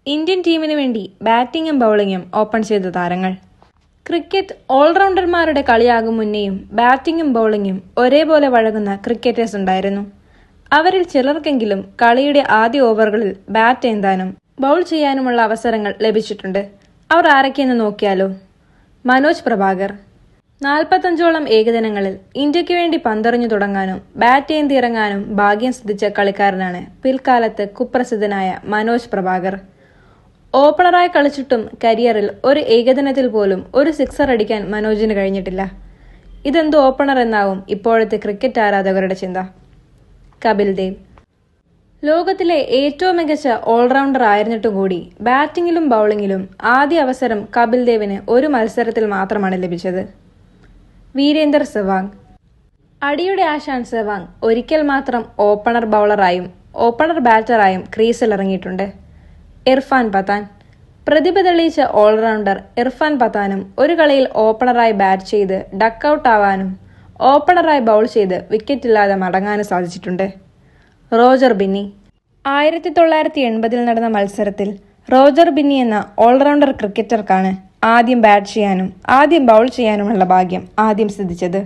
Indian ടീമിന് വേണ്ടി ബാറ്റിംഗും ബൗളിംഗും open ചെയ്ത താരങ്ങൾ. ക്രിക്കറ്റ് ഓൾറൗണ്ടർമാരുടെ കളിയാകും മുന്നേയും ബാറ്റിംഗും ബൗളിംഗും ഒരേപോലെ വഴങ്ങുന്ന ക്രിക്കറ്റേഴ്സ് ഉണ്ടായിരുന്നു. അവരിൽ ചിലർക്കെങ്കിലും കളിയുടെ ആദ്യ ഓവറുകളിൽ ബാറ്റ് ഏന്താനും ബൗൾ ചെയ്യാനുമുള്ള അവസരങ്ങൾ ലഭിച്ചിട്ടുണ്ട്. അവർ ആരൊക്കെയെന്ന് നോക്കിയാലോ. മനോജ് പ്രഭാകർ 45ഓളം ഏകദിനങ്ങളിൽ ഇന്ത്യക്ക് വേണ്ടി പന്തെറിഞ്ഞു തുടങ്ങാനും ബാറ്റ് ഏന്തിയിറങ്ങാനും ഭാഗ്യം സിദ്ധിച്ച കളിക്കാരനാണ് പിൽക്കാലത്ത് കുപ്രസിദ്ധനായ മനോജ് പ്രഭാകർ. ഓപ്പണറായി കളിച്ചിട്ടും കരിയറിൽ ഒരു ഏകദിനത്തിൽ പോലും ഒരു സിക്സർ അടിക്കാൻ മനോജിന് കഴിഞ്ഞിട്ടില്ല. ഇതെന്ത് ഓപ്പണർ എന്നാവും ഇപ്പോഴത്തെ ക്രിക്കറ്റ് ആരാധകരുടെ ചിന്ത. കപിൽ ദേവ് ലോകത്തിലെ ഏറ്റവും മികച്ച ഓൾറൗണ്ടർ ആയിരുന്നിട്ടും കൂടി ബാറ്റിംഗിലും ബൗളിംഗിലും ആദ്യ അവസരം കപിൽ ദേവിന് ഒരു മത്സരത്തിൽ മാത്രമാണ് ലഭിച്ചത്. വീരേന്ദർ സെവാഗ് അടിയുടെ ആശാൻ സെവാഗ് ഒരിക്കൽ മാത്രം ഓപ്പണർ ബൗളറായും ഓപ്പണർ ബാറ്ററായും ക്രീസിലിറങ്ങിയിട്ടുണ്ട്. ഇർഫാൻ പത്താൻ പ്രതിഭ തെളിയിച്ച ഓൾറൗണ്ടർ ഇർഫാൻ പത്താനും ഒരു കളിയിൽ ഓപ്പണറായി ബാറ്റ് ചെയ്ത് ഡക്കൌട്ട് ആവാനും ഓപ്പണറായി ബൗൾ ചെയ്ത് വിക്കറ്റില്ലാതെ മടങ്ങാനും സാധിച്ചിട്ടുണ്ട്. റോജർ ബിന്നി 1980 നടന്ന മത്സരത്തിൽ റോജർ ബിന്നി എന്ന ഓൾറൗണ്ടർ ക്രിക്കറ്റർക്കാണ് ആദ്യം ബാറ്റ് ചെയ്യാനും ആദ്യം ബൗൾ ചെയ്യാനുമുള്ള ഭാഗ്യം ആദ്യം സിദ്ധിച്ചത്.